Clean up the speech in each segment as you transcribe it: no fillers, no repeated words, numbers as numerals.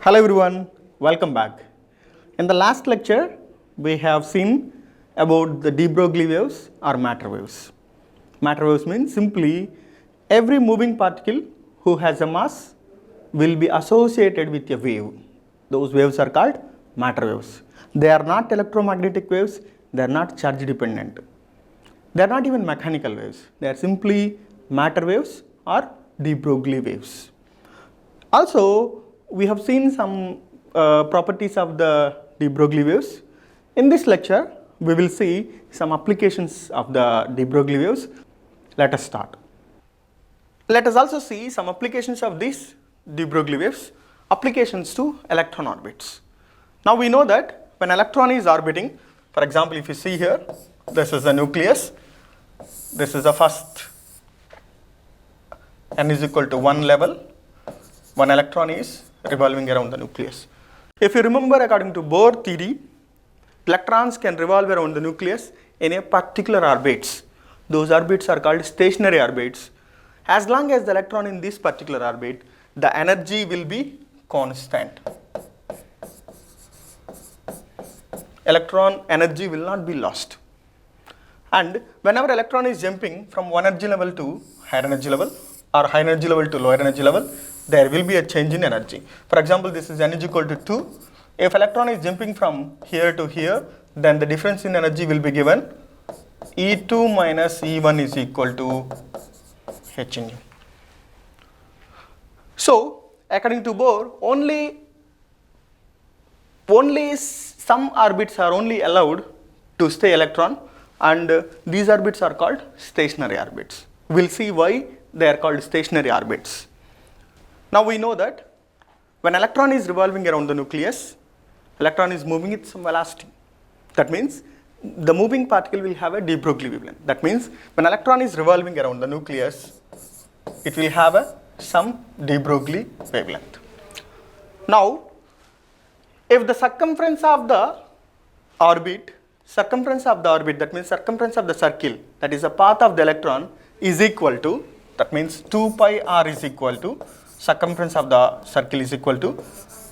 Hello everyone, welcome back. In the last lecture, we have seen about the de Broglie waves or matter waves. Matter waves means simply every moving particle who has a mass will be associated with a wave. Those waves are called matter waves. They are not electromagnetic waves, they are not charge dependent. They are not even mechanical waves. They are simply matter waves or de Broglie waves. Also, we have seen some properties of the de Broglie waves. In this lecture, we will see some applications of the de Broglie waves. Let us start. Let us also see some applications of these de Broglie waves, applications to electron orbits. Now we know that when electron is orbiting, for example, if you see here, this is the nucleus, this is the first n is equal to 1 level, one electron is revolving around the nucleus. If you remember, according to Bohr theory, electrons can revolve around the nucleus in a particular orbits. Those orbits are called stationary orbits. As long as the electron in this particular orbit, the energy will be constant. Electron energy will not be lost. And whenever electron is jumping from one energy level to higher energy level or higher energy level to lower energy level, there will be a change in energy. For example, this is n is equal to 2. If electron is jumping from here to here, then the difference in energy will be given E2 minus E1 is equal to h nu. So, according to Bohr, only some orbits are only allowed to stay electron, and these orbits are called stationary orbits. We will see why they are called stationary orbits. Now we know that when electron is revolving around the nucleus, electron is moving at some velocity. That means the moving particle will have a de Broglie wavelength. That means when electron is revolving around the nucleus, it will have some de Broglie wavelength. Now, if the circumference of the orbit, that means circumference of the circle, that is the path of the electron, is equal to, that means 2 pi r is equal to, circumference of the circle is equal to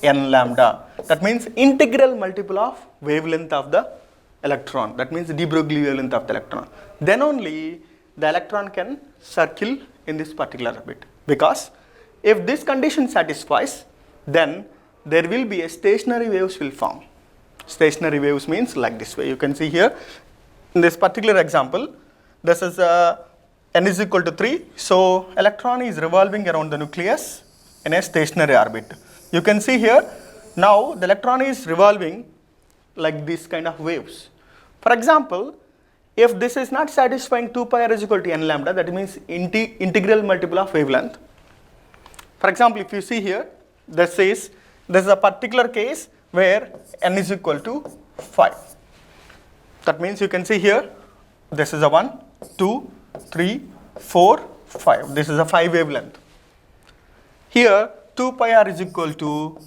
n lambda. That means integral multiple of wavelength of the electron. That means de Broglie wavelength of the electron. Then only the electron can circle in this particular orbit. Because if this condition satisfies, then there will be a stationary waves will form. Stationary waves means like this way. You can see here in this particular example, this is n is equal to 3. So electron is revolving around the nucleus in a stationary orbit. You can see here, now the electron is revolving like this kind of waves. For example, if this is not satisfying 2 pi r is equal to n lambda, that means integral multiple of wavelength. For example, if you see here, this is a particular case where n is equal to 5. That means you can see here, this is a 1, 2, 3, 4, 5. This is a 5 wavelength. Here 2 pi r is equal to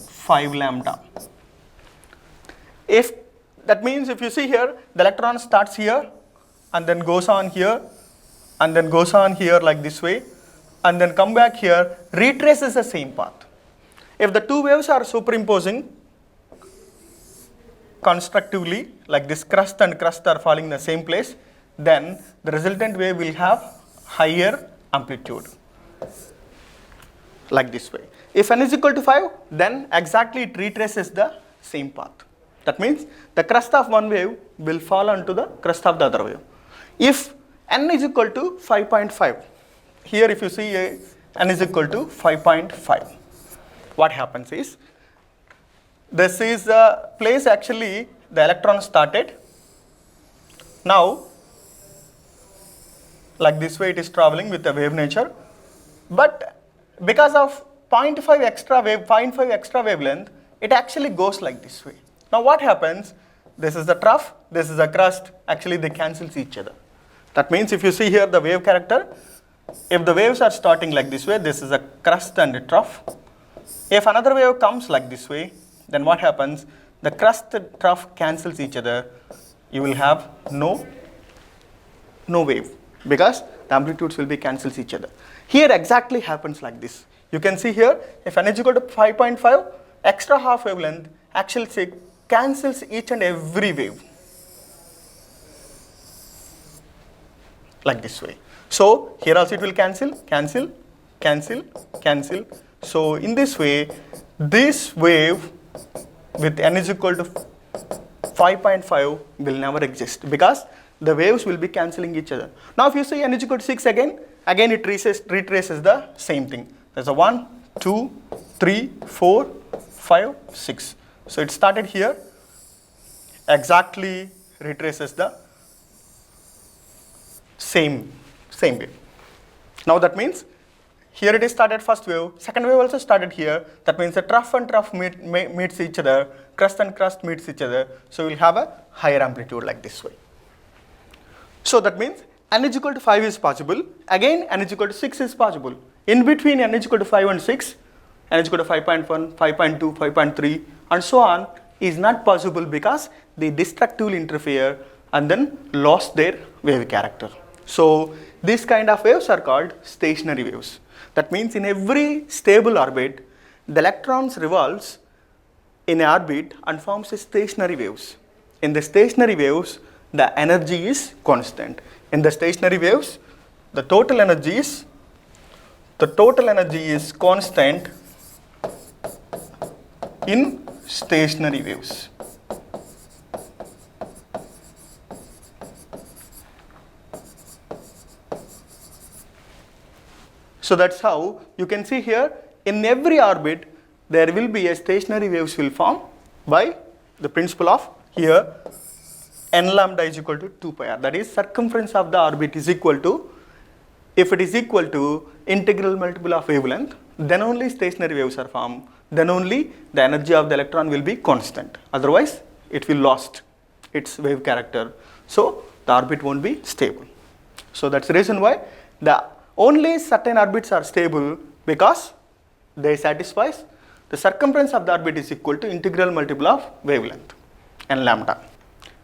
5 lambda. If that means if you see here, the electron starts here and then goes on here and then goes on here like this way and then come back here, retraces the same path. If the two waves are superimposing constructively, like this crust and crust are falling in the same place, then the resultant wave will have higher amplitude, like this way. If n is equal to 5, then exactly it retraces the same path. That means the crest of one wave will fall onto the crest of the other wave. If n is equal to 5.5, here if you see n is equal to 5.5, what happens is, this is the place actually the electron started. Now, like this way it is traveling with the wave nature, but because of 0.5 extra wavelength, it actually goes like this way. Now what happens, this is the trough, this is the crust, actually they cancels each other. That means if you see here the wave character, if the waves are starting like this way, this is a crust and a trough. If another wave comes like this way, then what happens, the crust and trough cancels each other, you will have no wave because the amplitudes will be cancels each other. Here exactly happens like this. You can see here, if n is equal to 5.5, extra half wavelength actually cancels each and every wave. Like this way. So here also it will cancel, cancel, cancel, cancel. So in this way, this wave with n is equal to 5.5 will never exist because the waves will be cancelling each other. Now if you say n is equal to 6 again it retraces the same thing. There's a 1, 2, 3, 4, 5, 6. So it started here, exactly retraces the same wave. Now that means here it is started first wave, second wave also started here. That means the trough and trough meets each other, crust and crust meets each other. So we'll have a higher amplitude like this way. So that means n is equal to 5 is possible. Again n is equal to 6 is possible. In between n is equal to 5 and 6, n is equal to 5.1, 5.2, 5.3 and so on is not possible because they destructively interfere and then lost their wave character. So these kind of waves are called stationary waves. That means in every stable orbit, the electrons revolves in an orbit and forms a stationary waves. In the stationary waves, the energy is constant. In the stationary waves, the total energy is constant in stationary waves. So that's how you can see here in every orbit there will be a stationary waves will form by the principle of here n lambda is equal to 2 pi r. That is circumference of the orbit is equal to, if it is equal to integral multiple of wavelength, then only stationary waves are formed, then only the energy of the electron will be constant. Otherwise it will lost its wave character. So the orbit won't be stable. So that's the reason why only certain orbits are stable because they satisfies the circumference of the orbit is equal to integral multiple of wavelength n lambda.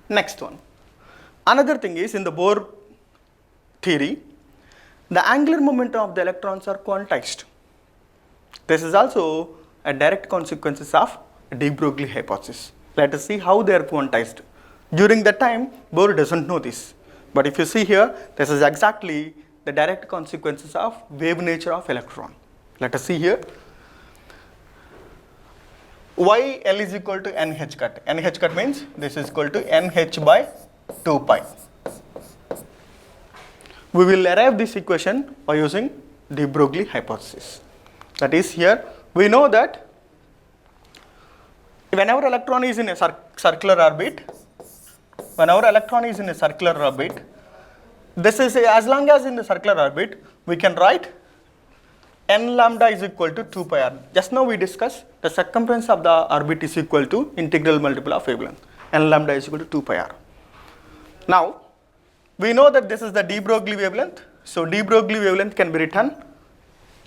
Next one. Another thing is in the Bohr theory, the angular momentum of the electrons are quantized. This is also a direct consequences of de Broglie hypothesis. Let us see how they are quantized. During that time, Bohr doesn't know this. But if you see here, this is exactly the direct consequences of wave nature of electron. Let us see here. Why L is equal to NH cut? NH cut means this is equal to NH by 2 pi. We will arrive this equation by using de Broglie hypothesis. That is here, we know that whenever electron is in a circular orbit, this is as long as in the circular orbit, we can write n lambda is equal to 2 pi r. Just now we discussed the circumference of the orbit is equal to integral multiple of wavelength. N lambda is equal to 2 pi r. Now, we know that this is the de Broglie wavelength. So de Broglie wavelength can be written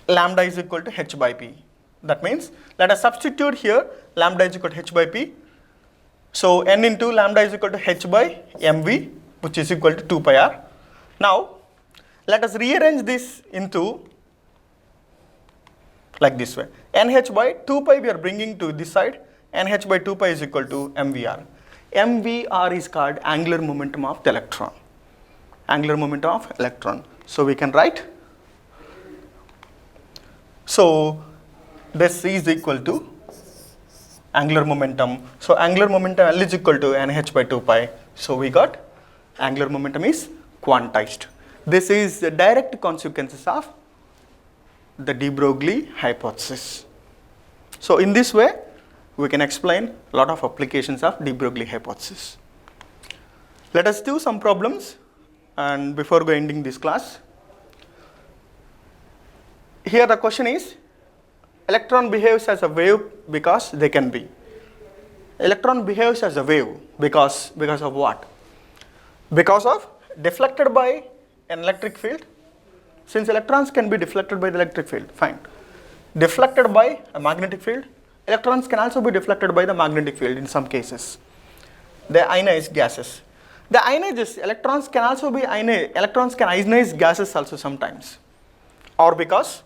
lambda is equal to h by p. That means let us substitute here lambda is equal to h by p. So n into lambda is equal to h by mv, which is equal to 2 pi r. Now let us rearrange this into like this way. nh by 2 pi we are bringing to this side. nh by 2 pi is equal to mvr. mvr is called angular momentum of the electron. Angular momentum of electron. So we can write. So this is equal to angular momentum. So angular momentum L is equal to nh by 2 pi. So we got angular momentum is quantized. This is the direct consequences of the de Broglie hypothesis. So in this way, we can explain a lot of applications of de Broglie hypothesis. Let us do some problems, and before ending this class, here the question is, electron behaves as a wave because they can be. Electron behaves as a wave because of what? Because of deflected by an electric field. Since electrons can be deflected by the electric field, fine. Deflected by a magnetic field, electrons can also be deflected by the magnetic field in some cases. They ionize gases. The ionizes, electrons can ionize gases also sometimes. Or because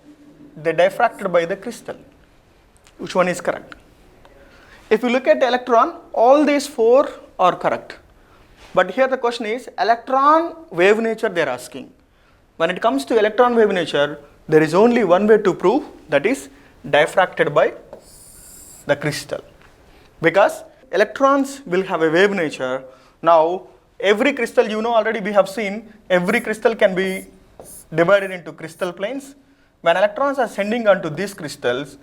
they diffracted by the crystal. Which one is correct? If you look at electron, all these four are correct. But here the question is electron wave nature they are asking. When it comes to electron wave nature, there is only one way to prove, that is diffracted by the crystal. Because electrons will have a wave nature. Now every crystal, you know already we have seen, every crystal can be divided into crystal planes. When electrons are sending onto these crystals,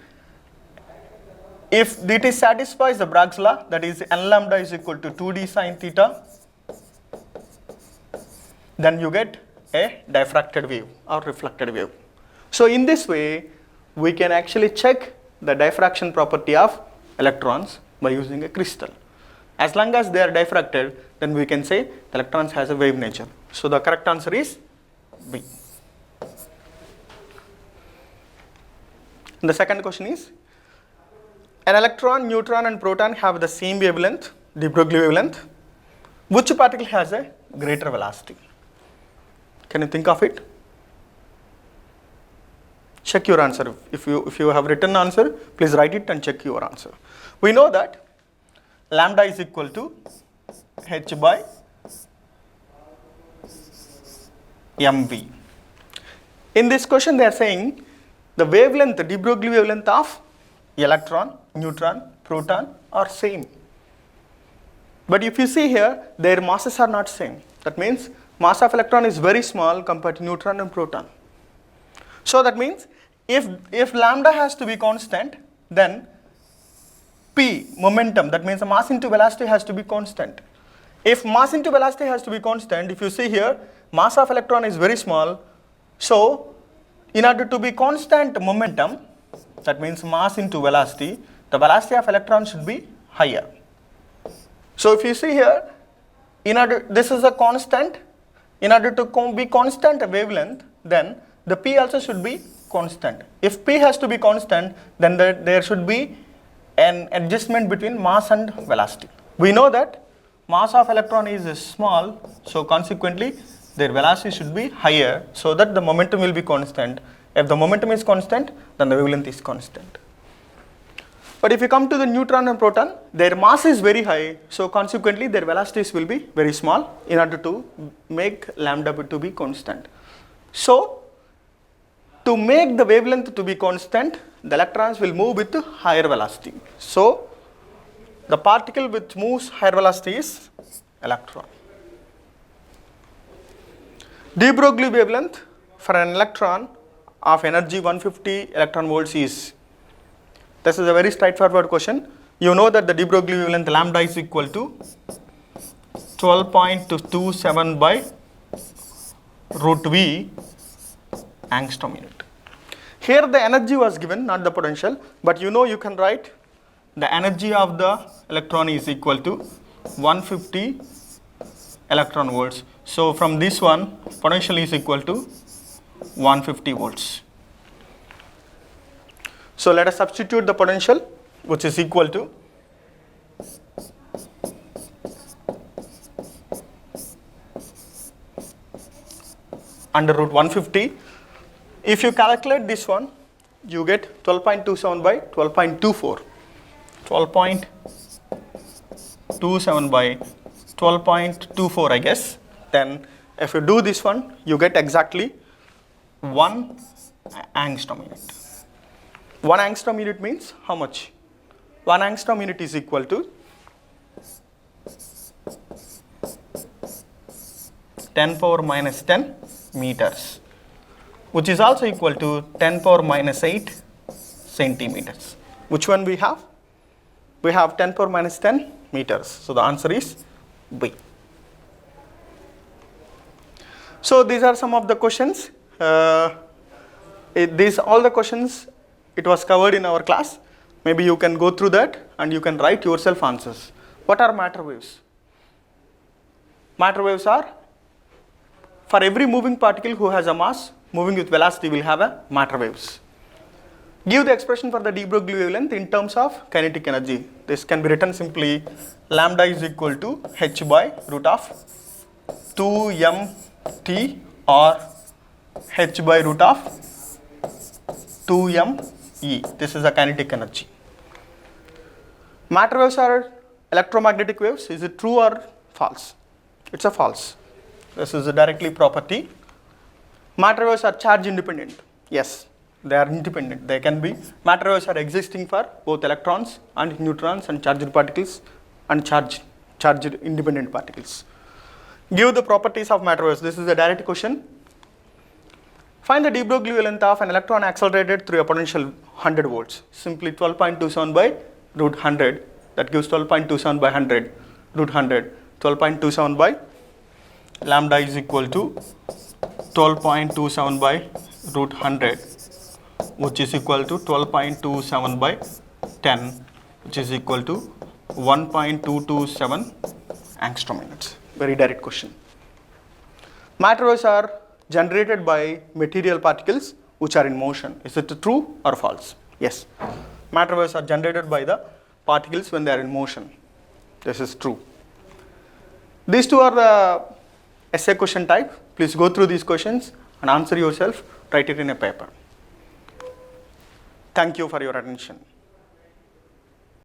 if it satisfies the Bragg's law, that is n lambda is equal to 2d sine theta, then you get a diffracted wave or reflected wave. So in this way, we can actually check the diffraction property of electrons by using a crystal. As long as they are diffracted, then we can say the electrons has a wave nature. So the correct answer is B. And the second question is, an electron, neutron and proton have the same wavelength, de Broglie wavelength. Which particle has a greater velocity? Can you think of it? Check your answer. If you have written answer, please write it and check your answer. We know that lambda is equal to h by mv. In this question they are saying the wavelength, de Broglie wavelength of electron, neutron, proton are same. But if you see here, their masses are not same. That means mass of electron is very small compared to neutron and proton. So that means if lambda has to be constant, then P, momentum, that means the mass into velocity has to be constant. If mass into velocity has to be constant, if you see here, mass of electron is very small. So in order to be constant momentum, that means mass into velocity, the velocity of electron should be higher. So if you see here, this is a constant. In order to be constant wavelength, then the P also should be constant. If P has to be constant, then there should be an adjustment between mass and velocity. We know that mass of electron is small, so consequently their velocity should be higher, so that the momentum will be constant. If the momentum is constant, then the wavelength is constant. But if you come to the neutron and proton, their mass is very high, so consequently their velocities will be very small in order to make lambda to be constant. So to make the wavelength to be constant, the electrons will move with higher velocity. So the particle which moves higher velocity is electron. De Broglie wavelength for an electron of energy 150 electron volts is. This is a very straightforward question. You know that the de Broglie wavelength lambda is equal to 12.27 by root V angstrom unit. Here the energy was given, not the potential, but you know you can write the energy of the electron is equal to 150 electron volts. So from this one, potential is equal to 150 volts. So let us substitute the potential, which is equal to under root 150. If you calculate this one, you get 12.27 by 12.24. 12.27 by 12.24, I guess. Then if you do this one, you get exactly 1 angstrom unit. 1 angstrom unit means how much? 1 angstrom unit is equal to 10 power minus 10 meters, which is also equal to 10 power minus 8 centimeters. Which one we have? We have 10 power minus 10 meters. So the answer is B. So these are some of the questions. These all the questions, it was covered in our class. Maybe you can go through that and you can write yourself answers. What are matter waves? Matter waves are, for every moving particle who has a mass moving with velocity will have a matter waves. Give the expression for the de Broglie wavelength in terms of kinetic energy. This can be written simply, lambda is equal to h by root of 2mt or h by root of 2m(e). This is the kinetic energy. Matter waves are electromagnetic waves. Is it true or false? It's a false. This is a directly property. Matter waves are charge independent. Yes, they are independent. They can be, matter waves are existing for both electrons and neutrons and charged particles and charged independent particles. Give the properties of matter waves. This is a direct question. Find the de Broglie length of an electron accelerated through a potential 100 volts. Simply 12.27 by root 100. That gives 12.27 by 100 root 100. 12.27 by lambda is equal to 12.27 by root 100, which is equal to 12.27 by 10, which is equal to 1.227 angstrom units. Very direct question. Matter waves are generated by material particles which are in motion. Is it true or false? Yes. Matter waves are generated by the particles when they are in motion. This is true. These two are the essay question type. Please go through these questions and answer yourself. Write it in a paper. Thank you for your attention.